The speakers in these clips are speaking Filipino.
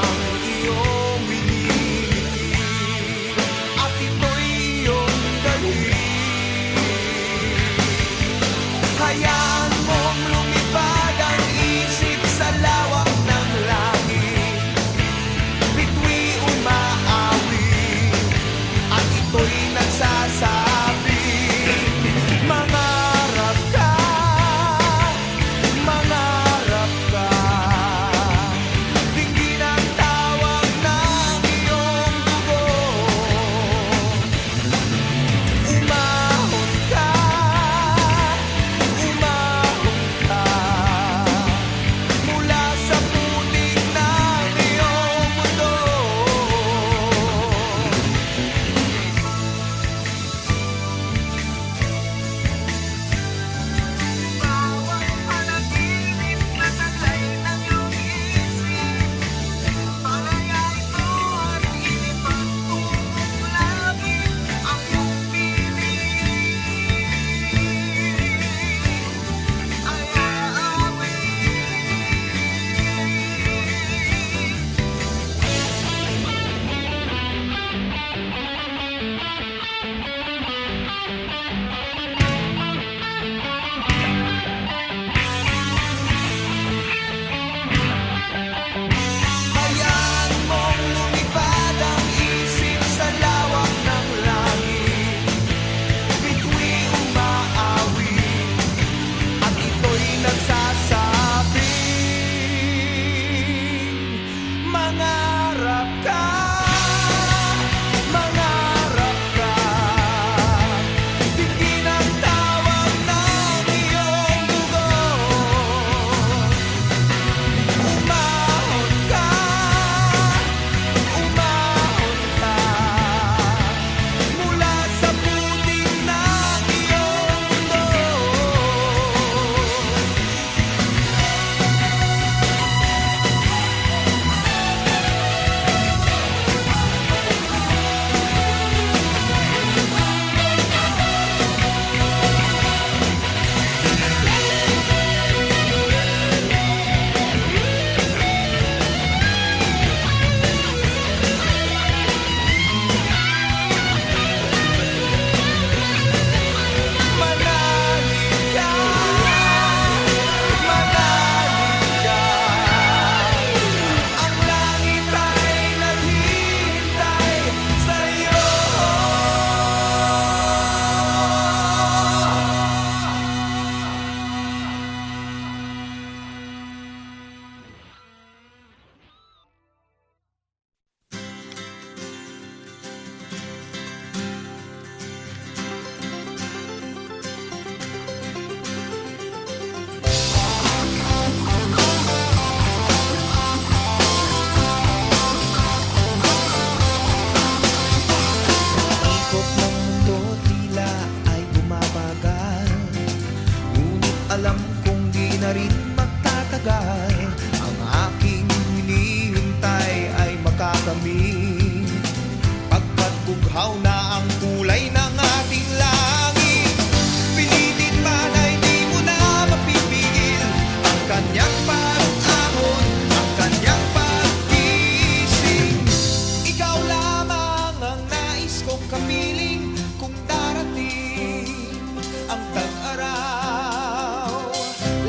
ang iyong winiliti at ito'y iyong dalhin. Hayaan mong lumipad ang isip sa lawak ng langit, bituin umaawi at ito'y nagsasabi, mangarap ka, mangarap ka. Dinggin ang tawag ng iyong dugo, umahon ka, umahon ka mula sa putik ng iyong mundo. Bawat panaginip na taglay ng iyong isip, palaya ito at inipagtungong langit ang iyong piling ay aamin. Hayaan mong lumipad ang isip sa lawak ng langit, bituin umaawi at ito'y nagsasabing, mangarap ka, mangarap ka. Dinggin ang tawag ng iyong dugo, umahon ka, umahon ka mula sa putik ng iyong mundo. Manalig ka, manalig ka. Ang langit ay naghihintay sa'yo. Ikot ng mundo tila ay bumabagal, ngunit alam kong di na rin magtatagal. Ang aking hinihintay ay makakamit, pagkat bughaw na ang kulay ng ating langit. Pilitin man ay di mo na mapipigil ang kanyang pag-ahon, ang kanyang pag-ising. Ikaw lamang ang nais kong kapiling kung darating ang tag-araw.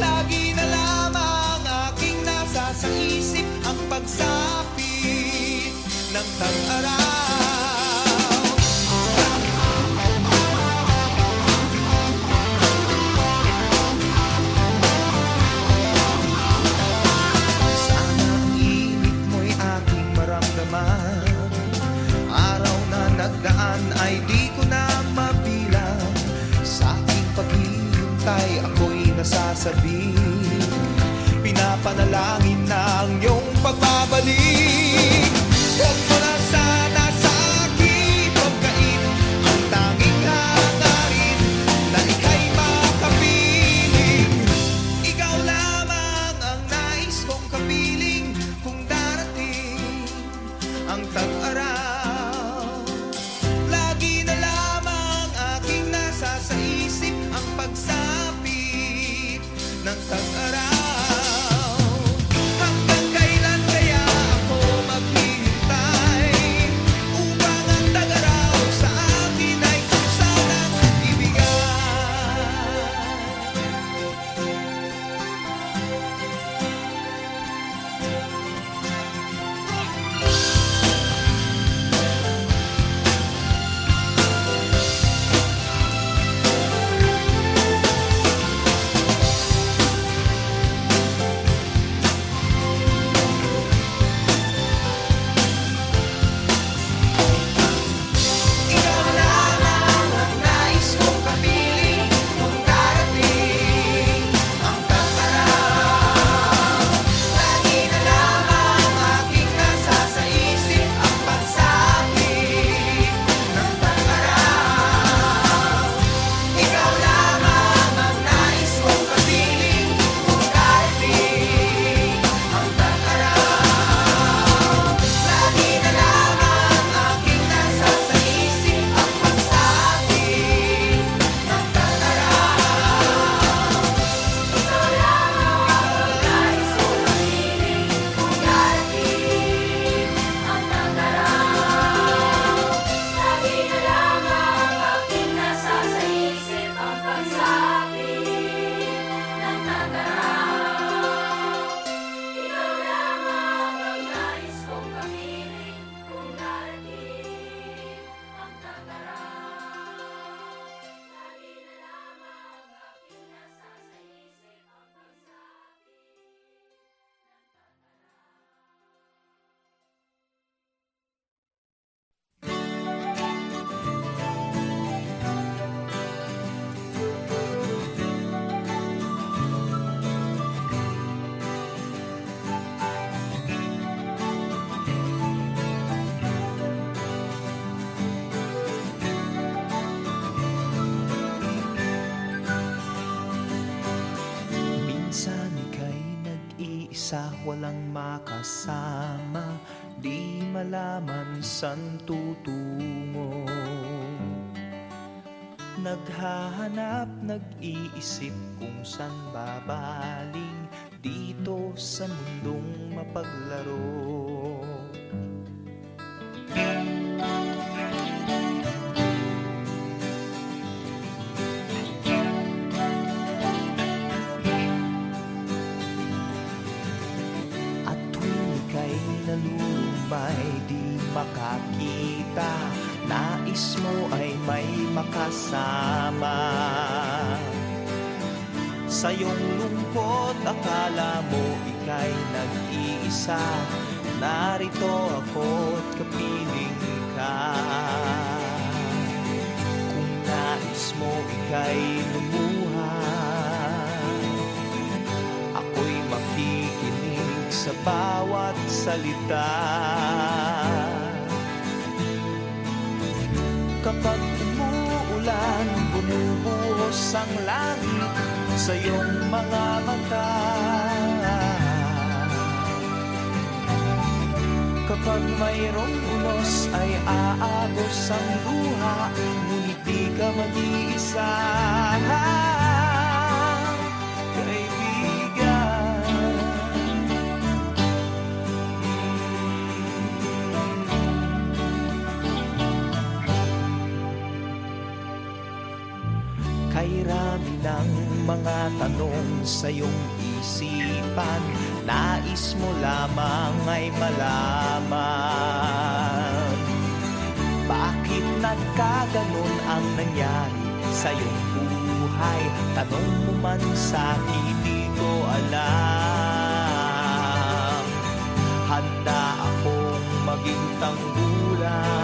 Lagi na lamang aking nasa sa isip ang pagsapit ng tag-araw. Sana ang init mo'y aking maramdaman, araw na nagdaan ay di ko na mabilang. Sa aking paghihintay ako'y nasasabi, pinapanalangin na ang iyong pagbabalik. Huwag mo na sana sa akin pagkain ang tanging hangarin na ika'y makapiling. Ikaw lamang ang nais kong kapiling kung darating ang tag-araw. Lagi na lamang aking nasa sa isip ang pagsapit ng tag-araw. Hanggang kailan kaya ako mag-isa, walang makasama, di malaman san tutungo. Naghahanap, nag-iisip kung san babaling dito sa mundong mapaglaro. Nalulumay, di makakita, nais mo ay may makasama. Sa iyong lungkot, akala mo ika'y nag-iisa, narito ako't kapiling ka. Kung nais mo ika'y lumuha, ako'y makikinig sa bawat salita. Kapag umuulan, bumubuhos ang langit sa iyong mga mata. Kapag mayroong unos ay aagos ang luha, ngunit di ka mag-iisa. Kay rami ng mga tanong sa iyong isipan, nais mo lamang ay malaman. Bakit nagkaganon ang nangyari sa iyong buhay? Tanong mo man sa hindi ko alam. Handa akong maging tanggulan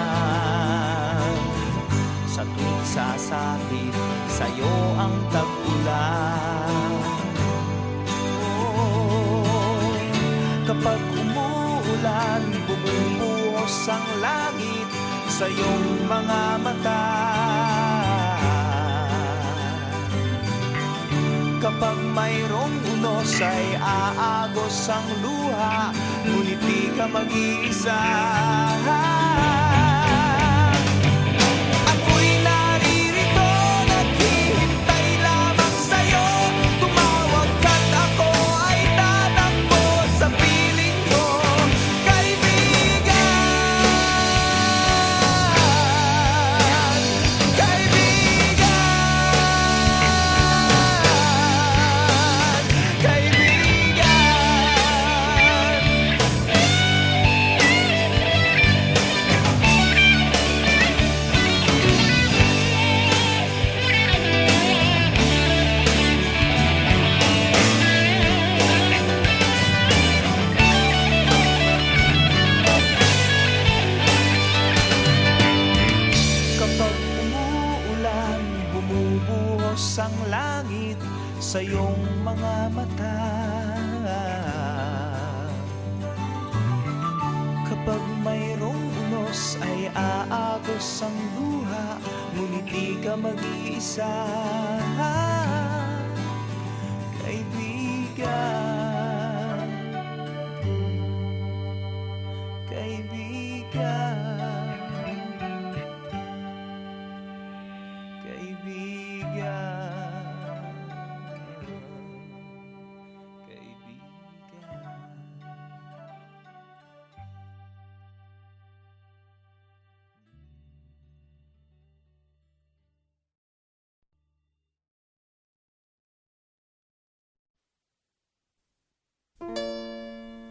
sa tuwing sasapit sa'yo ang tag-ulan. Oh, kapag umuulan, bumubuhos ang langit sa iyong mga mata. Kapag mayroong unos ay aagos ang luha, ngunit di ka mag-iisa. Ang langit sa iyong mga mata. Kapag mayroong unos ay aagos ang luha, ngunit di ka mag-iisa. Kaibigan, kaibigan, kaibigan.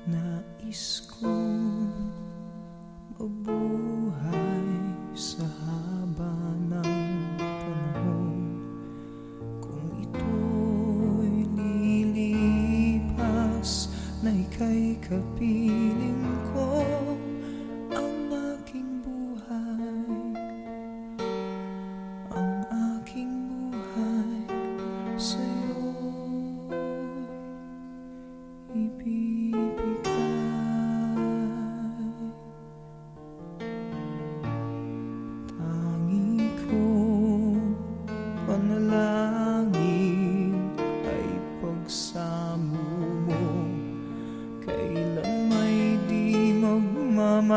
Nais kong mabuhay sa haba ng panahon. Kung ito'y lilipas, na ika'y kapiling ko. Ang aking buhay, ang aking buhay sa'yo'y ibibigay.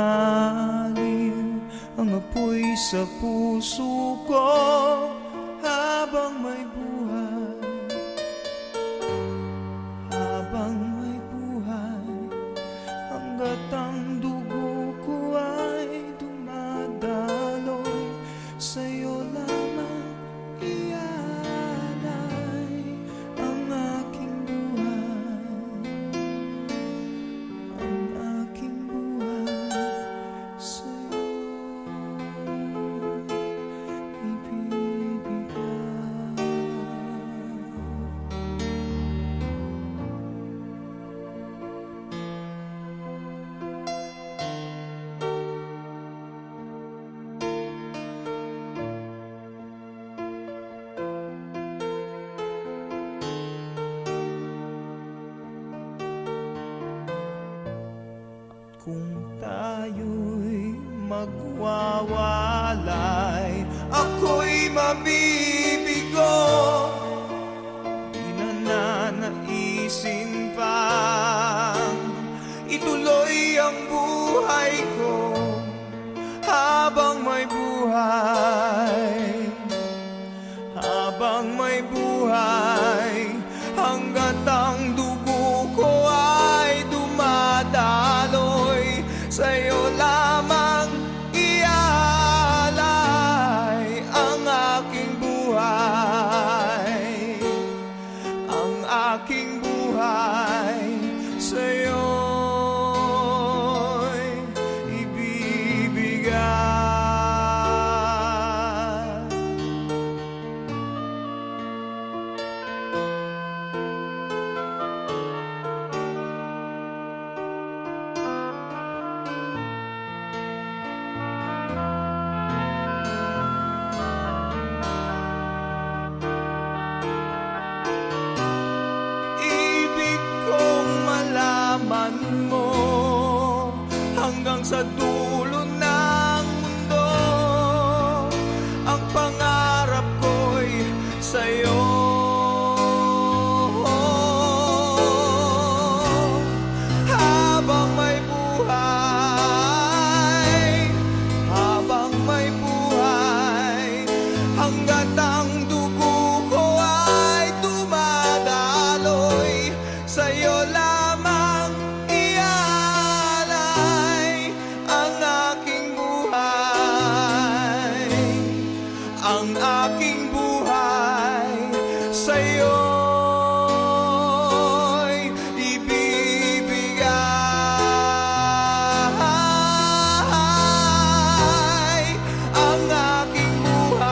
lumalim ang apoy sa puso ko habang may buhay. Habang may buhay, hanggat ang dugo ko ay dumadaloy, sa'yo lamang ialay ang aking buhay. Ang aking buhay sa'yo ibibigay. Kung tayo'y magwawalay, ako'y mabibigo. Di na nanaisin pang ituloy ang buhay ko habang may buhay. Habang may buhay, hanggat ang dugo ko ay dumadaloy, sa'yo lamang ialay ang aking buhay. Ang aking buhay sa'yo'y ibibigay. Ibig kong malaman mo hanggang sa dulo ng mundo, ang pangarap ko'y sa'yo. Habang may buhay, habang may buhay, hanggat ang dugo ko ay dumadaloy, sa'yo lamang ialay ang aking buhay. Ang aking buhay sa'yo'y ibibigay. Ang aking buhay,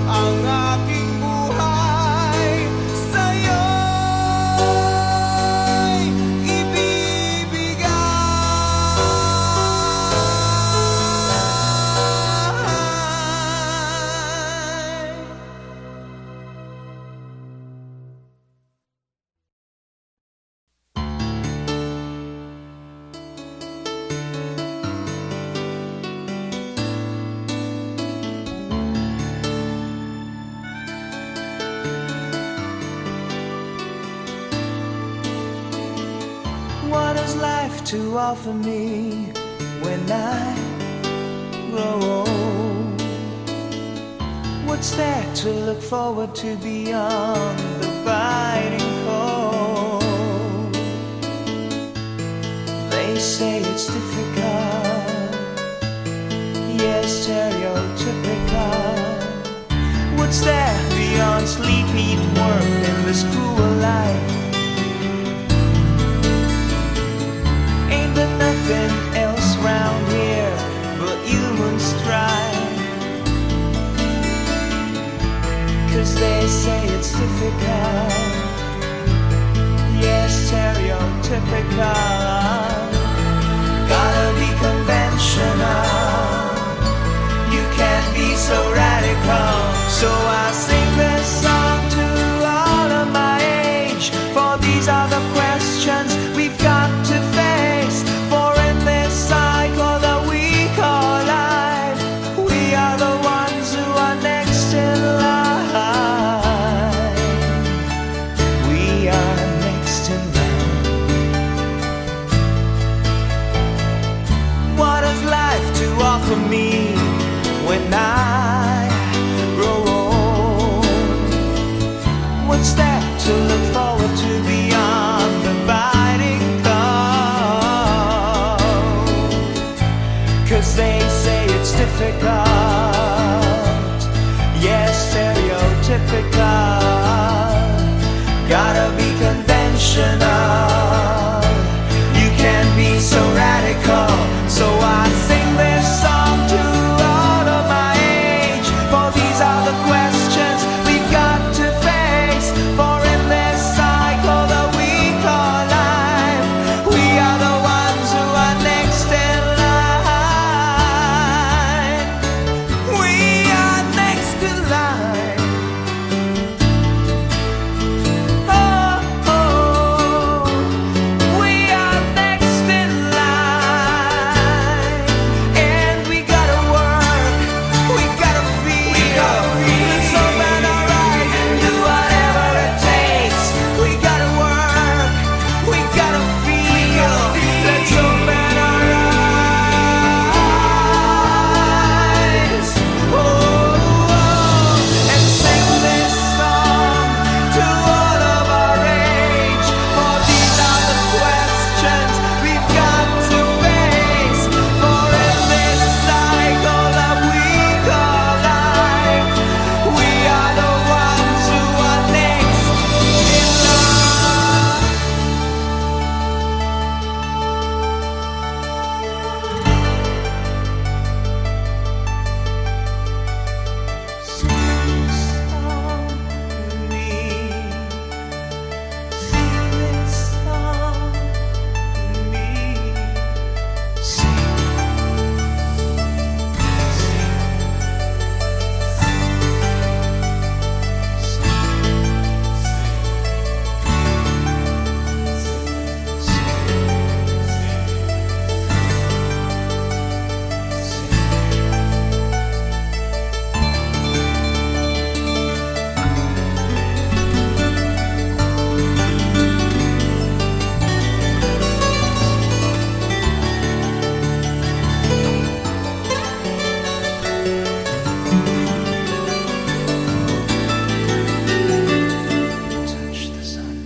ang aking buhay sa'yo'y ibibigay. What has life to offer me when I grow old? What's there to look forward to beyond the biting cold? They say it's difficult, yes, stereotypical. What's there beyond sleep, eat, work, and this cruel life? Ain't there nothing else round here but human strife? 'Cause they say it's difficult, yes, stereotypical. Gotta be conventional, you can't be so radical. So I sing this song to all of my age, for these are the questions we've got to face. For in this cycle that we call life, we are the ones who are next in line. We are next in line. what's there to look forward to beyond the biting cold? 'Cause they say it's difficult, yes, stereotypical. Gotta be conventional, you can't be so radical. So I sing this song to all of my age, for these are the questions we've got to face. For in this cycle that we call life, we are the ones who are next in line. We are next in line. Oh, oh, we are next in line. And we gotta work, we gotta feel, let's open our eyes and do whatever it takes. We gotta work, we gotta feel, let's open our eyes. Oh, oh, and sing this song to all of our age, for these are the questions we've got to face. For in this cycle that we call life, we are the ones who are next in line. Sing this song with me. Sing this song with me. Sing, touch the sun.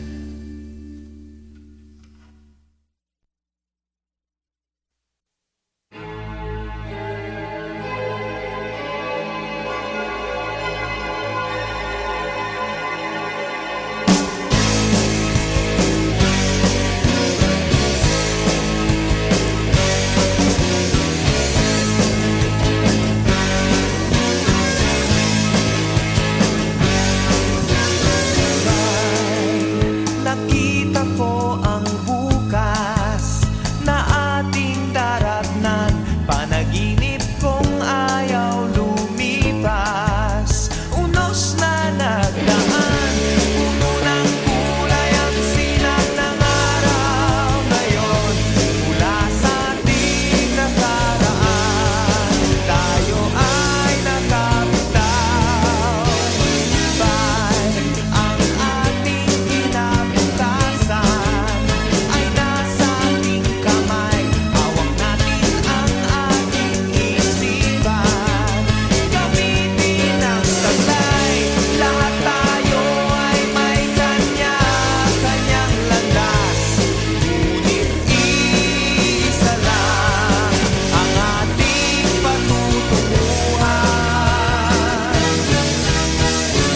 Nakita ko ang bukas na ating daratnan. Panaginip kong ayaw lumipas. Unos na nagdaan, puno ng kulay ang sinag ng araw ngayon. Mula sa ating nakaraan, tayo ay nakabitaw. Ang ating kinabukasan ay nasa ating kamay. Hawak natin ang ating isipan, gamitin ang taglay. Lahat tayo ay may kanya-kanyang landas, ngunit isa lang ang ating patutunguhan.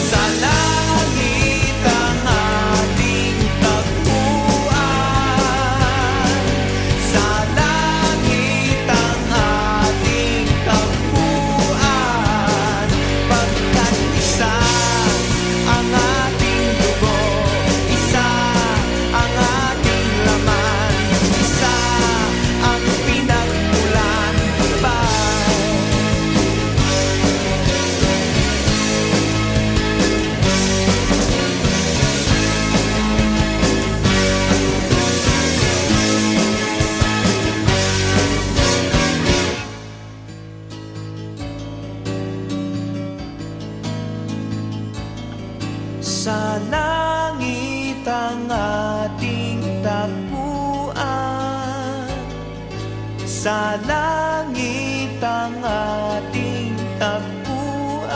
Sa langit ang ating tagpuan. Sa langit ang ating tagpuan. Pagkat isa ang ating dugo, isa ang ating laman, isa ang pinagmulan pa. Sa langit ang ating tagpuan. Sa langit ang ating tagpuan.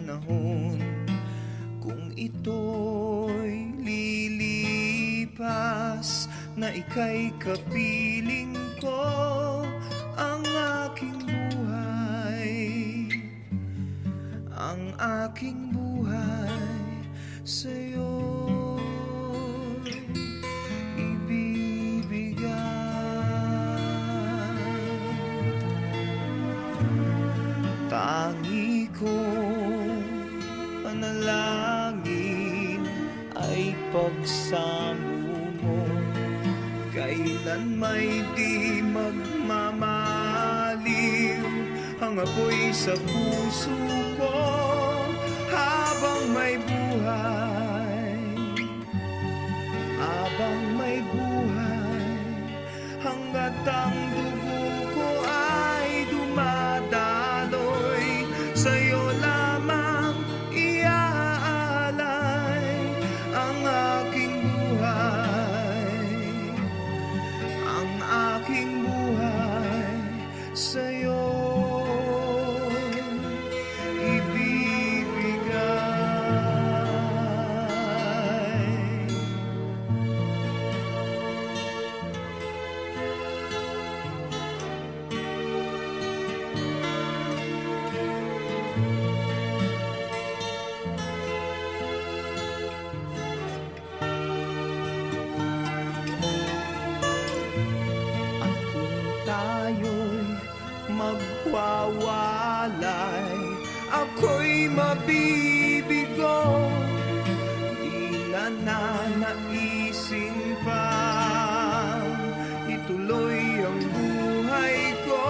panahon, kung ito'y lilipas, na ika'y kapiling ko, ang aking buhay, ang aking buhay sa'yo'y ibibigay. Tangi kong panalangin ay pagsamo mo, kailan may di magmamaliw ang apoy sa puso ko, habang may buhay, habang may buhay, hanggat ang dugo ko ay dumadaloy, sa'yo lamang iaalay ang aking buhay, ang aking buhay sa'yo ibibigay. At kung tayo'y magwawalay, ako'y mabibigo, di na nanaisin pa ituloy ang buhay ko,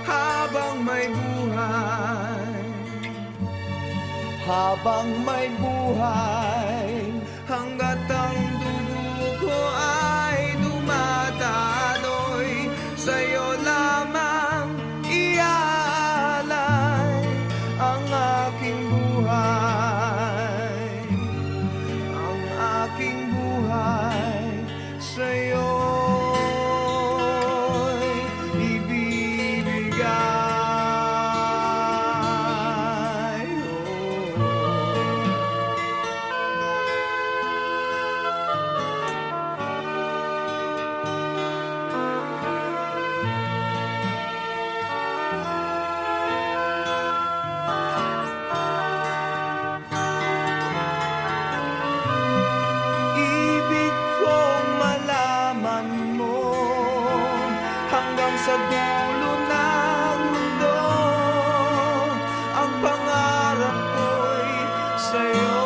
habang may buhay, habang may buhay, hanggat ang dugo ko ay dumadaloy, sa'yo lamang iaalay ang aking buhay, ang aking buhay sa'yo'y ibibigay. Ibig kong malaman mo hanggang sa dulo ng mundo, ang pangarap ko'y sa'yo.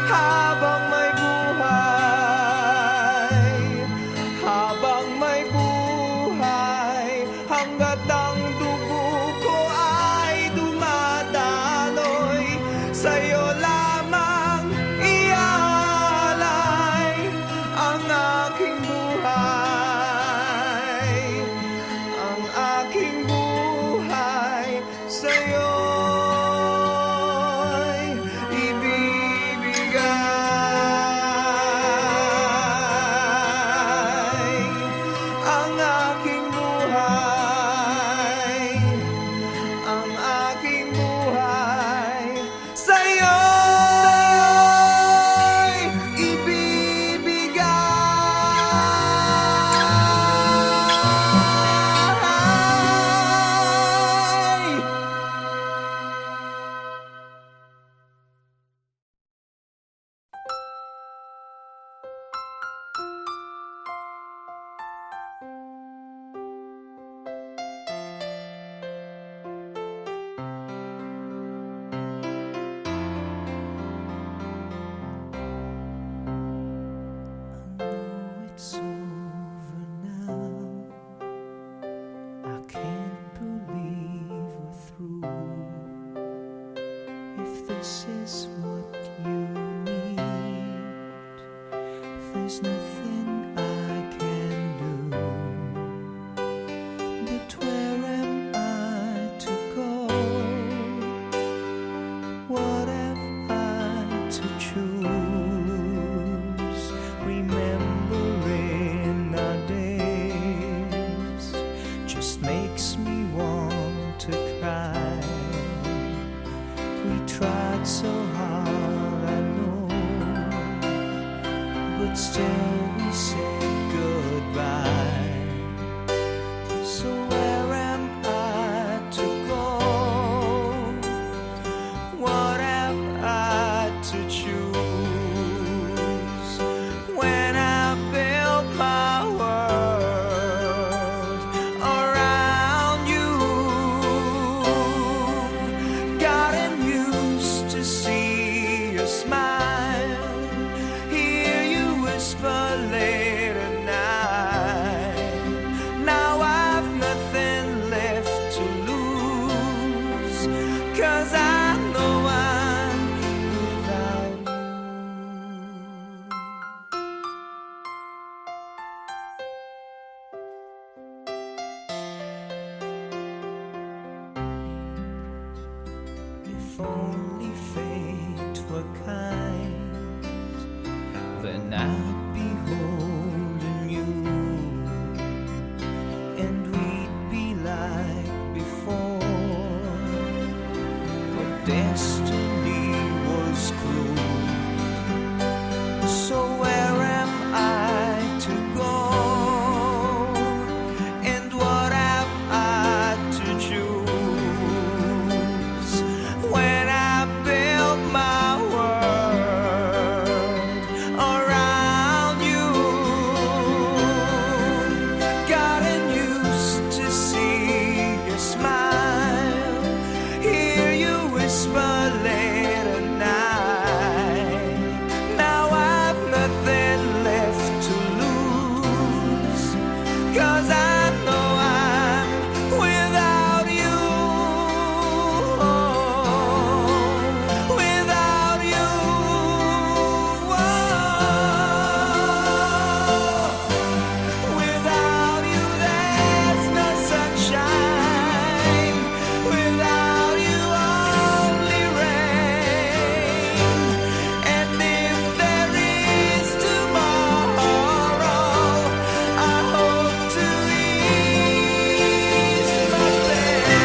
Habang may buhay, habang may buhay, hanggat ang dugo ko ay dumadaloy, sa'yo lamang iaalay ang aking buhay, ang aking buhay sa'yo'y ibibigay, ang aking buhay, ang aking buhay sa'yo'y ibibigay. It's over now, I can't believe we're through. If this is what you need, there's nothing I can do. But where am I to go? What have I to choose? Remembering our days just makes tried so hard, I know, but still we said goodbye. So where am I to go? What have I to choose when I built my world around you? Gotten used to see your smile, hear you whisper late at night. Now I've nothing left to lose, 'cause I know I'm without you. If only fate were kind, then I'd be holding you, and we'd be like before. But destiny was cruel. So where am I to go? And what have I to choose when I built my world around you? Gotten used to see your smile, hear you whisper late at night. Now I've nothing left to lose, 'cause I know I'm without you. Without you. Without you there's no sunshine. Without you only rain. And if there is tomorrow, I hope to ease my pain.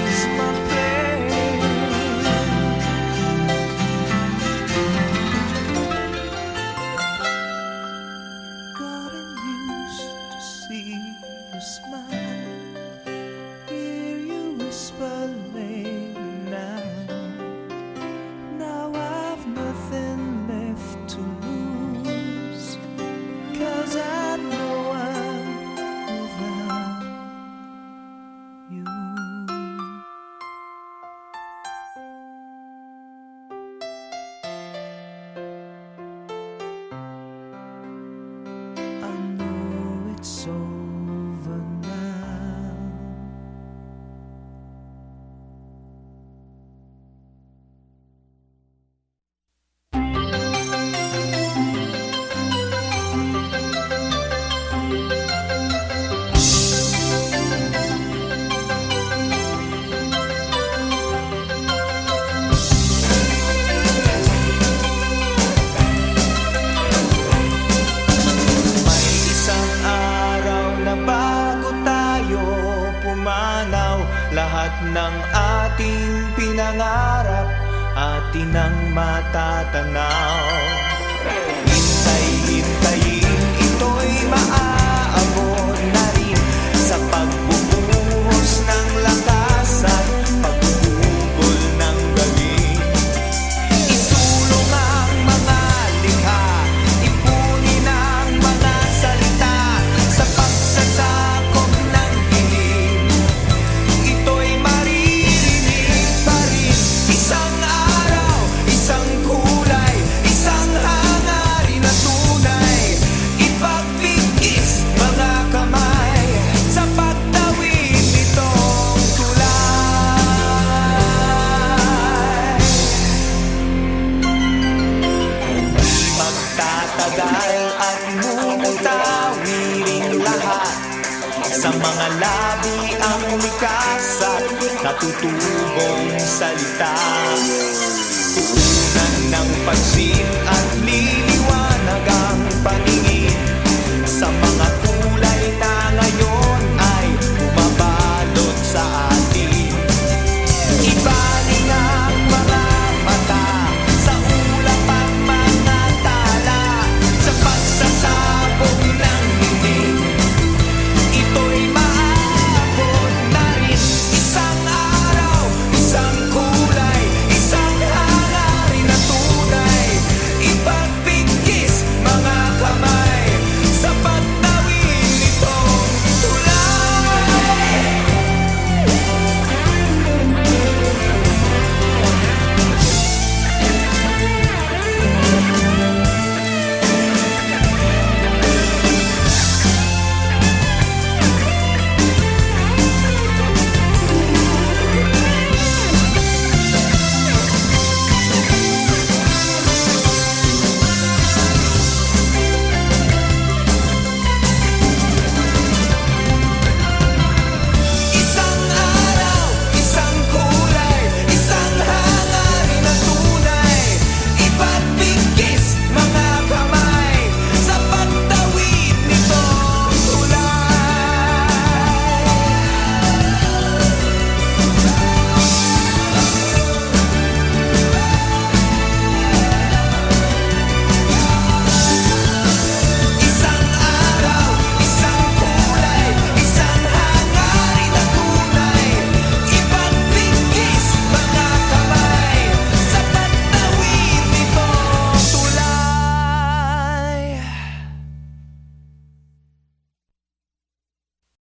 Ease my pain. Gotten used to see you smile, hear you whisper late night. Now I've nothing left to lose, 'cause I know I'm without you. I know it's over now. May isang araw na bago tayo pumanaw, lahat ng ating pinangarap atin ang matatanaw. Hintay-hintayin, ito'y maaabot na rin sa pagbubuhos ng lakas at pagbubugol ng galing. Isulong ang mga likha, ipunin ang mga salita sa pagsasakop ng dilim. Ito'y maririnig pa rin. Isang araw, isang kulay, isang hangarin na tunay. Ipagpigis mga kamay sa pagtawid nitong tulay. Di magtatagal at mumutawiring lahat sa mga labi ang likas at natutubong salita. Punan ng pansin at